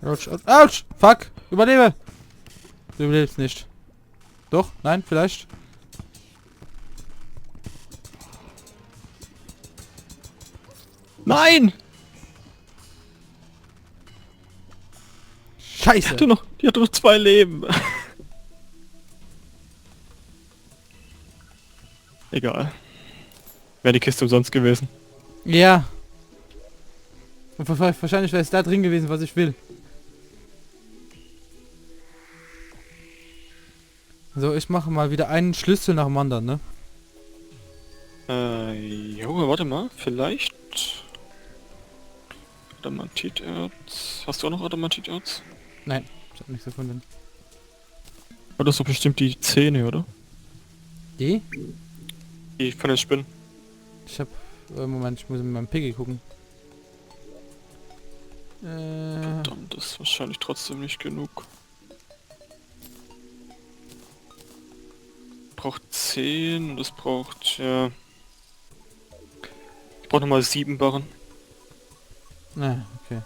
Autsch, autsch, autsch! Fuck! Überlebe! Du überlebst nicht. Doch? Nein? Vielleicht? Nein! Scheiße! Die hatte noch 2 Leben. Egal. Wäre die Kiste umsonst gewesen. Ja. Und wahrscheinlich wäre es da drin gewesen, was ich will. So, ich mache mal wieder einen Schlüssel nach dem anderen, ne? Jo, warte mal. Vielleicht... Adamantiterz. Hast du auch noch Adamantiterz? Nein, ich habe nichts gefunden. Oh, das ist doch bestimmt die Zähne, oder? Die? Die von den Spinnen. Ich hab... Moment, ich muss in meinem Piggy gucken. Verdammt, das ist wahrscheinlich trotzdem nicht genug. Braucht 10 und es braucht, ja... Ich brauche nochmal 7 Barren. Okay.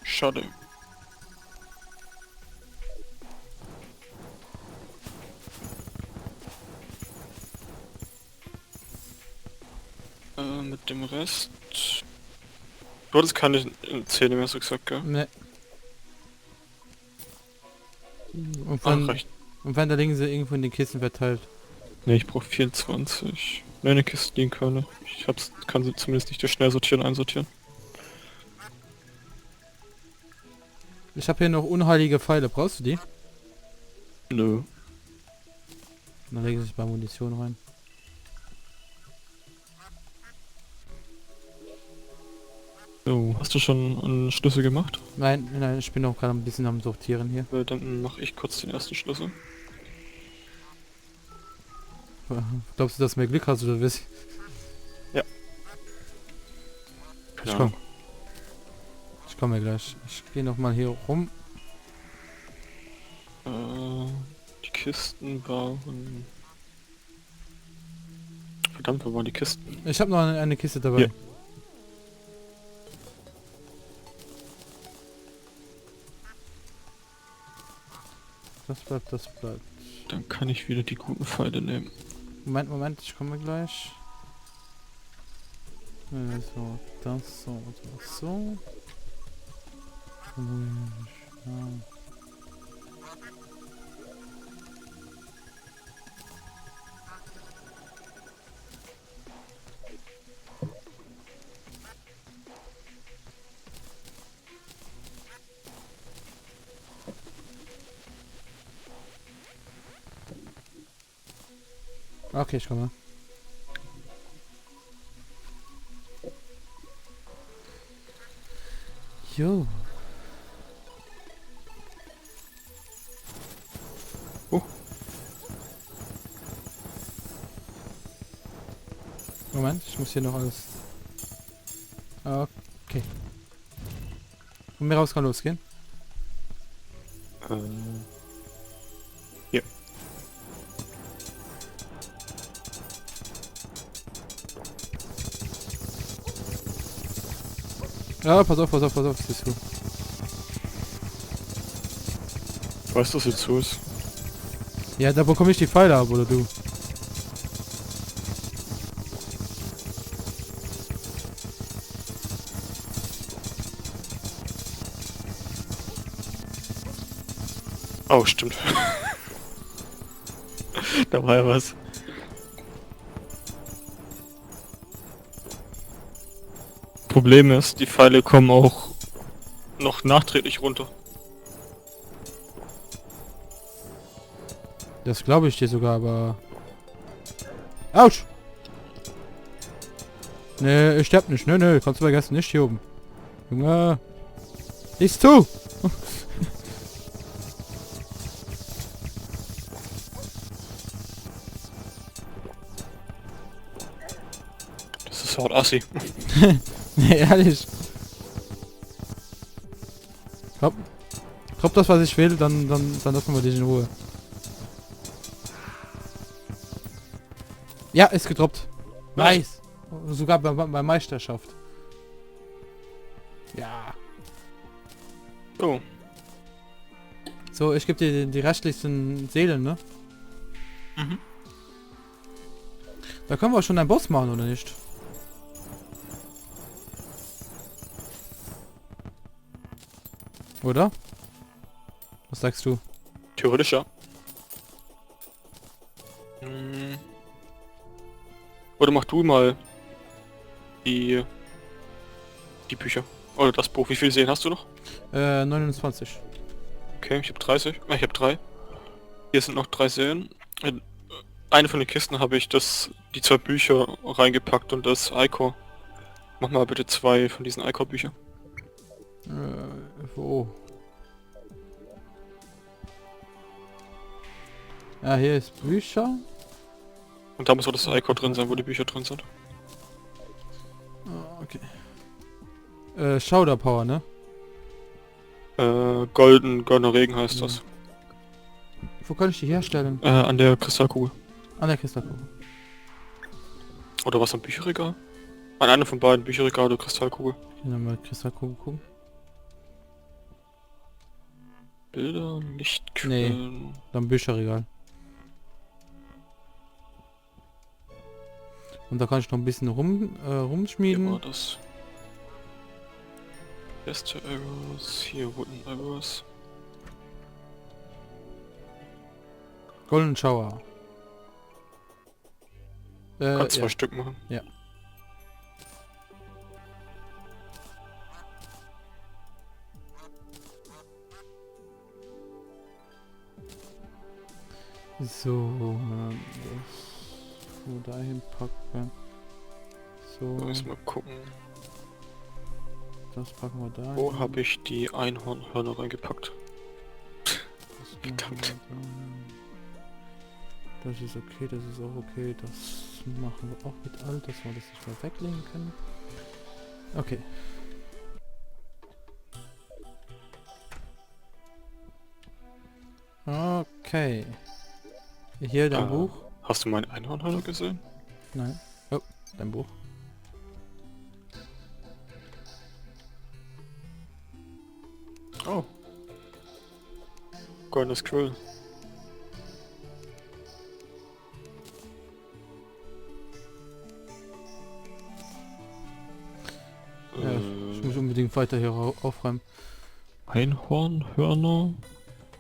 Schade. Mit dem Rest... Du hattest keine Zähne mehr, hast du gesagt, gell? Ne. Und Ach, recht. wenn da liegen sie irgendwo in den Kisten verteilt. Ne, ich brauche 24. Meine Kiste liegen keine. Kann sie zumindest nicht durch schnell sortieren, einsortieren. Ich habe hier noch unheilige Pfeile. Brauchst du die? Nö. Dann lege ich mal Munition rein. So, hast du schon einen Schlüssel gemacht? Nein, nein, ich bin noch gerade ein bisschen am Sortieren hier. Weil dann mache ich kurz den ersten Schlüssel. Glaubst du, dass du mehr Glück hast oder was? Ja. Ich komm. Ich komme ja gleich. Ich gehe noch mal hier rum. Die Kisten waren... Verdammt, wo waren die Kisten? Ich habe noch eine Kiste dabei. Hier. Das bleibt, das bleibt. Dann kann ich wieder die guten Pfeile nehmen. Moment, ich komme gleich. So, das so, das so. Ja. Okay, ich komme. Jo. Moment, ich muss hier noch alles... Okay. Von mir raus kann losgehen. Hier. Ja, pass auf, pass auf, pass auf, das ist gut. Weißt du, was jetzt so ist? Ja, da bekomme ich die Pfeile ab, oder du? Oh, stimmt. Da war ja was. Problem ist, die Pfeile kommen auch noch nachträglich runter. Das glaube ich dir sogar, aber... Autsch! Nee, ich sterb nicht. Nee, kannst du vergessen. Nicht hier oben. Junge! Ist zu! Das ist hart assi. Nee, ehrlich. Drop das, was ich will, dann lassen wir dich in Ruhe. Ja, ist gedroppt. Nice. Sogar bei Meisterschaft. Ja. Oh, So, ich gebe dir die restlichsten Seelen, ne? mhm. Da können wir auch schon einen Boss machen, oder nicht? Oder? Was sagst du? Theoretisch ja. Hm. Oder mach du mal die Bücher. Oder das Buch. Wie viele Seelen hast du noch? 29. Okay, ich habe 30. Ich habe 3. Hier sind noch 3 Seelen. In eine von den Kisten habe ich die 2 Bücher reingepackt und das Ico. Mach mal bitte 2 von diesen Ico-Büchern. Wo? Ja, hier ist Bücher. Und da muss auch das Ico drin sein, wo die Bücher drin sind. Ah, okay. Shouder Power, ne? Goldener Regen heißt Ja. das. Wo kann ich die herstellen? An der Kristallkugel. An der Kristallkugel. Oder was am Bücherregal? An einem von beiden, Bücherregal oder Kristallkugel. Hier nochmal Kristallkugel gucken. Bilder, Lichtquellen. Dann Bücherregal. Und da kann ich noch ein bisschen rumschmieden. Hier war das. Beste Arrows, hier Wooden Arrows. Golden Shower. Kannst 2 Ja. Stück machen. Ja. So, das wo dahin packen. So, Muss mal gucken. das packen wir da. Wo habe ich die Einhornhörner reingepackt? Verdammt. Das ist okay, das ist auch okay. Das machen wir auch mit all, dass wir das nicht mehr weglegen können. Okay. Okay. Hier dein Buch. Hast du mein Einhornhörner gesehen? Nein. Oh, dein Buch. Oh. Goldener Scroll. Ja, ich muss unbedingt weiter hier aufräumen. Einhornhörner?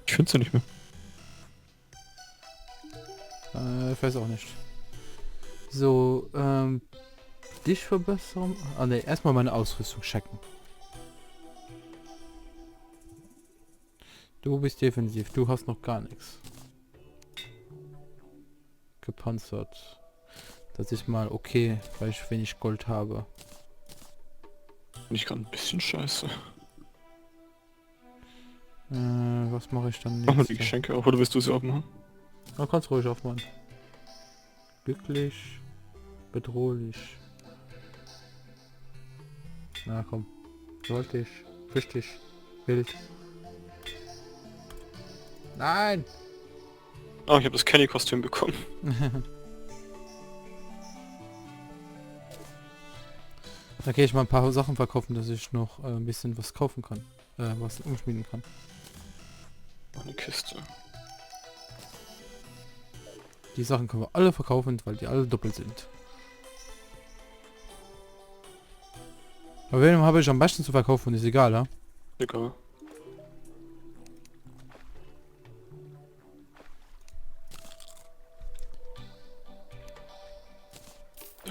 Ich finde sie nicht mehr. Ich weiß auch nicht. So, dich verbessern. Ah ne, erstmal meine Ausrüstung checken. Du bist defensiv, du hast noch gar nichts. Gepanzert. Das ist mal okay, weil ich wenig Gold habe. Bin ich gerade ein bisschen scheiße. Was mache ich dann Mach mal die jetzt? Geschenke auf, oder willst du sie aufmachen? Da kannst du ruhig aufmachen. Glücklich. Bedrohlich. Na komm. Sollte ich. Wichtig. Wild. Nein! Oh, ich habe das Kenny-Kostüm bekommen. Da gehe ich mal ein paar Sachen verkaufen, dass ich noch ein bisschen was kaufen kann. Was umschmieden kann. Noch eine Kiste. Die Sachen können wir alle verkaufen, weil die alle doppelt sind. Aber wen habe ich am besten zu verkaufen, ist egal, ja? Egal.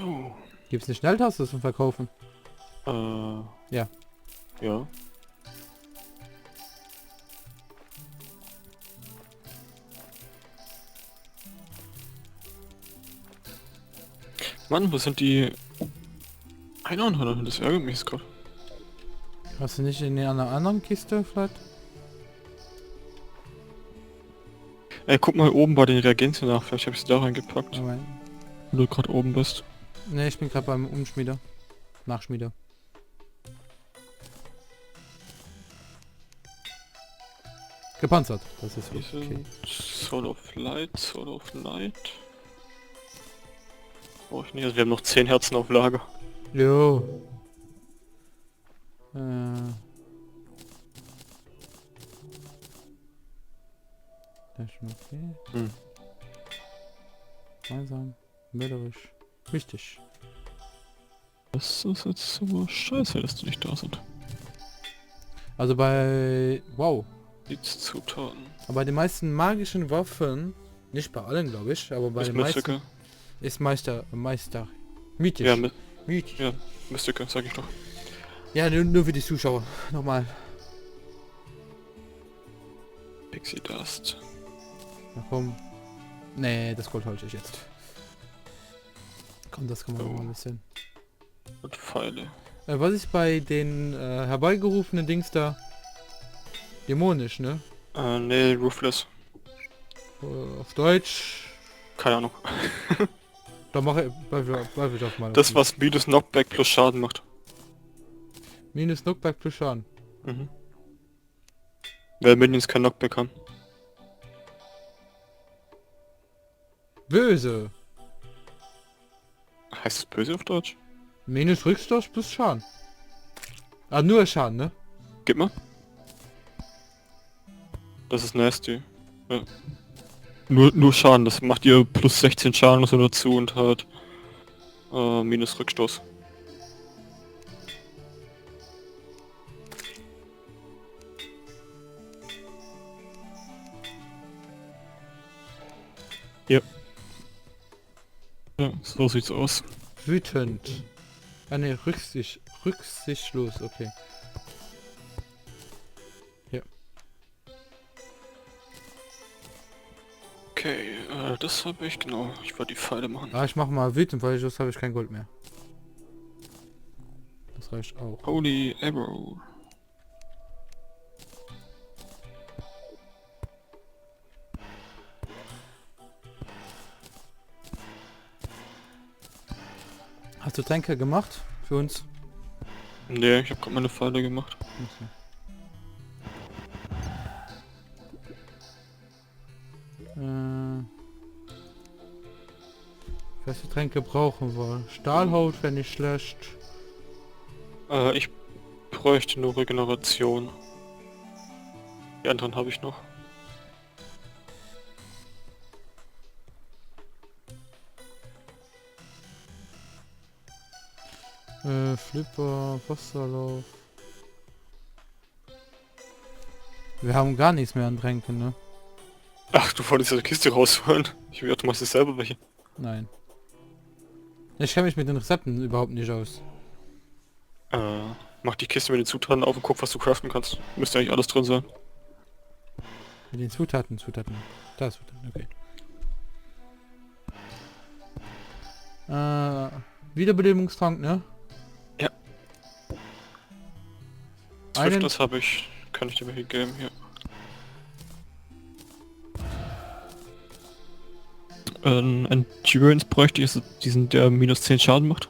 Oh. Gibt es eine Schnelltaste zum Verkaufen? Ja. Ja. Mann, wo sind die Einhornhörner? Das ärgert mich jetzt gerade. Hast du nicht in einer anderen Kiste vielleicht? Ey, guck mal oben bei den Reagenzien nach, vielleicht habe ich sie da reingepackt. Aber, Wenn du gerade oben bist. ne, ich bin gerade beim Umschmieder. Nachschmieder. Gepanzert. Das ist Hier okay. sind Soul of Light, Soul of Night. Brauche ich nicht. Also wir haben noch 10 Herzen auf Lager. Jo. Das ist schon okay. Hm. Gemeinsam. Mörderisch. Wichtig. Das ist jetzt so scheiße, dass die nicht da sind. Also bei... Wow. Die Zutaten. Aber bei den meisten magischen Waffen, nicht bei allen glaube ich, aber bei Ist den meisten Mystiker. ist Meister. Mythisch. Ja, Mythisch. ja, Mystiker, sag ich doch. Ja, nur für die Zuschauer. Nochmal. Pixie Dust. Na komm. Nee, das Gold halte ich jetzt. Komm, das kann man noch mal ein bisschen. Und Pfeile. Was ist bei den herbeigerufenen Dings da? Dämonisch, ne? Nee, Ruthless. Auf Deutsch. Keine Ahnung. Da mache ich bleib doch mal. Das, was minus Knockback plus Schaden macht. Minus Knockback plus Schaden. Mhm. Weil Minions kein Knockback haben. Böse. Heißt das böse auf Deutsch? Minus Rückstoß plus Schaden. Ah, nur Schaden, ne? Gib mal. Das ist nasty. Ja. Nur Schaden, das macht ihr plus 16 Schaden so dazu und halt minus Rückstoß. Ja. Ja, so sieht's aus. Wütend. Ah ne, rücksichtslos, okay. Ja. Okay, das habe ich, genau. Ich wollte die Pfeile machen. Ah, ich mach mal wütend, weil sonst habe ich kein Gold mehr. Das reicht auch. Holy Arrow. Hast du Tränke gemacht? Für uns? Nee, ich habe gerade meine Pfeile gemacht. Was für Tränke brauchen wir? Stahlhaut wäre nicht schlecht. Ich bräuchte nur Regeneration. Die anderen habe ich noch. Flipper, Wasserlauf. Wir haben gar nichts mehr an Tränken, ne? Ach, du wolltest ja die Kiste rausholen. Ich will, du machst jetzt selber welche. Nein. Ich kenne mich mit den Rezepten überhaupt nicht aus. Mach die Kiste mit den Zutaten auf und guck, was du craften kannst. Müsste eigentlich alles drin sein. Mit den Zutaten. Da ist Zutaten, okay. Wiederbelebungstrank, ne? Ja. Einen- Das habe ich. Kann ich dir welche geben, hier. Endurance bräuchte ich, diesen, der minus 10 Schaden macht.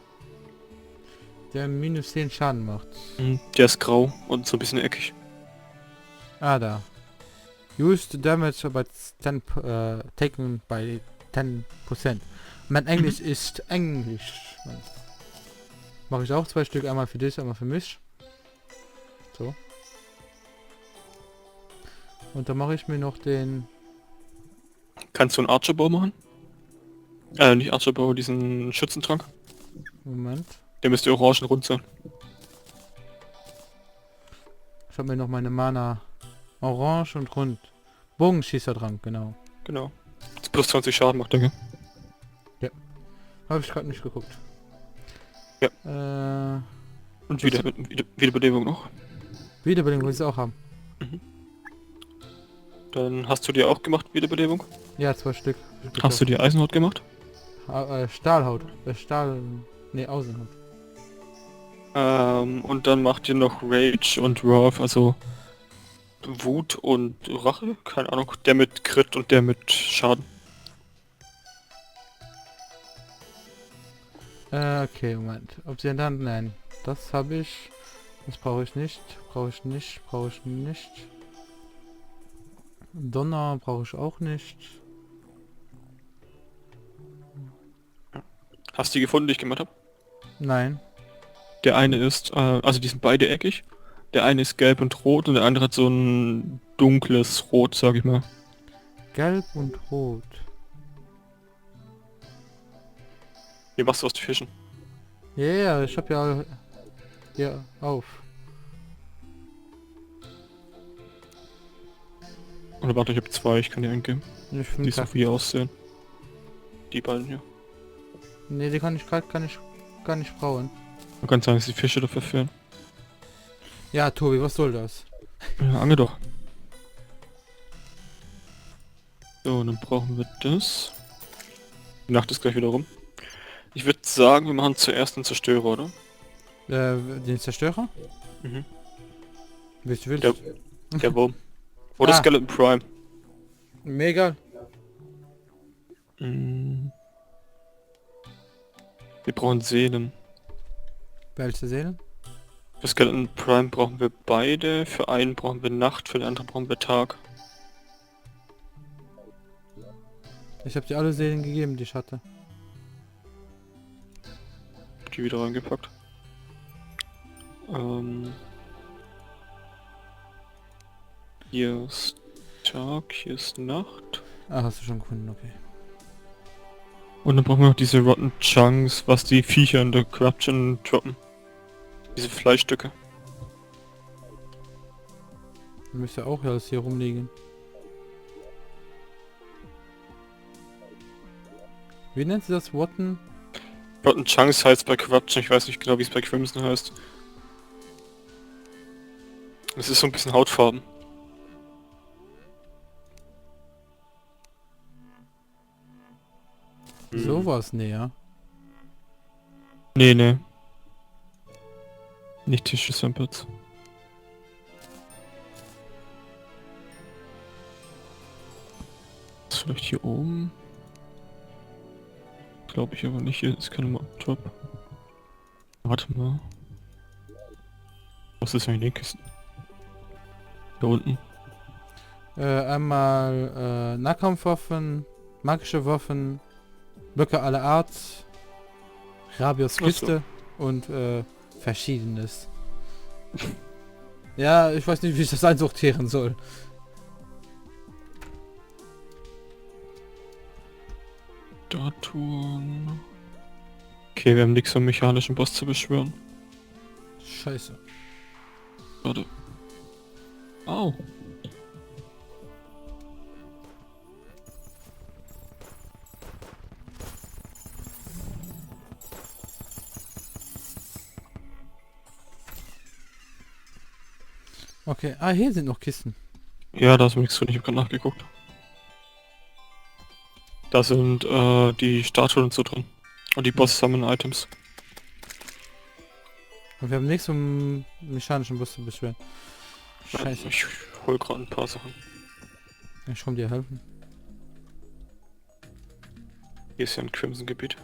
Der minus 10 Schaden macht. Der ist grau und so ein bisschen eckig. Ah, da. Used damage by 10, taken by 10%. Mein Englisch ist Englisch. Mache ich auch 2 Stück, einmal für dich, einmal für mich. So. Und dann mache ich mir noch den... Kannst du einen Archer-Bow machen? Nicht Archer-Bow, diesen Schützentrank. Moment. Der müsste orangen rund sein. Ich habe mir noch meine Mana orange und rund. Bogenschießertrank, genau. Genau. Das plus 20 Schaden macht der, gell? Habe ich gerade nicht geguckt. Ja. Und Wiederbelebung noch. Wiederbelebung will ich auch haben. Dann hast du dir auch gemacht, Wiederbelebung. Ja, 2 Stück. Hast du dir Eisenhaut gemacht? Stahlhaut. Stahl... Ne, Außenhaut. Und dann macht ihr noch Rage und Wrath, also Wut und Rache, keine Ahnung, der mit Crit und der mit Schaden. Okay, Moment. Ob sie dann... Nein. Das habe ich. Das brauche ich nicht. Brauche ich nicht. Donner brauche ich auch nicht. Hast du die gefunden, die ich gemacht habe? Nein. Der eine ist, also die sind beide eckig. Der eine ist gelb und rot und der andere hat so ein dunkles Rot, sag ich mal. Gelb und rot. Wie machst du aus den Fischen? Ja, yeah, ich hab ja hier auf. Oder warte, ich habe zwei, ich kann die eingeben. Ich Die find so wie aussehen. Die beiden hier. nee, die kann ich gar nicht brauen. Man kann sagen, dass die Fische dafür fehlen. Ja, Tobi, was soll das? Ja, angel doch. So, dann brauchen wir das. Die Nacht ist gleich wieder rum. Ich würde sagen, wir machen zuerst einen Zerstörer, oder? Den Zerstörer? Mhm. Willst du? Der Wurm. Oder Ah. Skeleton Prime. Mega. Mm. Wir brauchen Seelen. Welche Seelen? Für Skeleton Prime brauchen wir beide. Für einen brauchen wir Nacht, für den anderen brauchen wir Tag. Ich habe dir alle Seelen gegeben, die ich hatte. Die wieder reingepackt. Hier ist Tag, hier ist Nacht. Ah, hast du schon gefunden, okay. Und dann brauchen wir noch diese Rotten Chunks, was die Viecher in der Corruption droppen. Diese Fleischstücke. Müsste auch alles hier rumliegen. Wie nennt sie das? Rotten? Rotten Chunks heißt bei Corruption, ich weiß nicht genau wie es bei Crimson heißt. Es ist so ein bisschen Hautfarben. Sowas näher. Nee. Nicht Tissue Samples. Ist vielleicht hier oben? Glaube ich aber nicht, hier ist kein Mob-Drop. Warte mal. Was ist denn in den Kisten? Da unten. Einmal Nahkampfwaffen, magische Waffen, Blöcke aller Art, Rabios Ach so. Kiste und Verschiedenes. Ja, ich weiß nicht, wie ich das einsortieren soll. Statuen. Okay, wir haben nichts vom mechanischen Boss zu beschwören. Scheiße. Warte. Au. Okay, hier sind noch Kisten. Ja, da ist mir nichts drin, ich habe gerade nachgeguckt. Da sind die Statuen und so drin. Und die Boss-Summon-Items. Und wir haben nichts, um mechanischen Bus zu beschweren. Scheiße. Ich hol gerade ein paar Sachen. Ich komm dir helfen. Hier ist ja ein Crimson-Gebiet.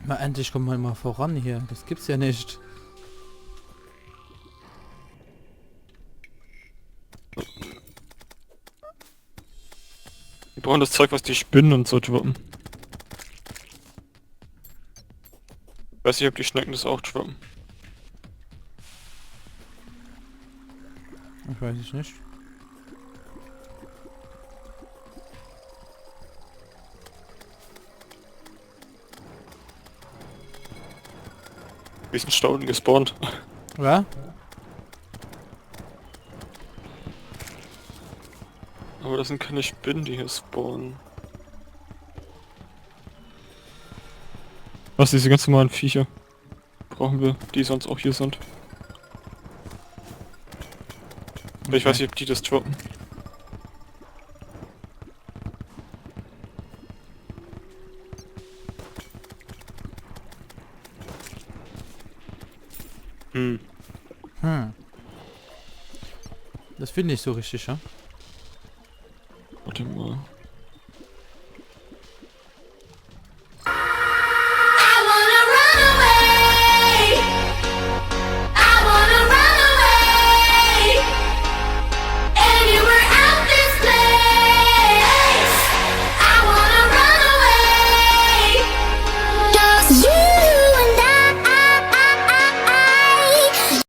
Mal endlich kommen wir mal voran hier. Das gibt's ja nicht. Wir brauchen das Zeug, was die Spinnen und so droppen. Weiß nicht, ob die Schnecken das auch droppen. Ich weiß es nicht. Wir sind Stauden gespawnt. Ja? Aber das sind keine Spinnen, die hier spawnen. Was, diese ganz normalen Viecher? Brauchen wir, die sonst auch hier sind. Aber ich weiß nicht, ob die das droppen. Das finde ich so richtig, ja?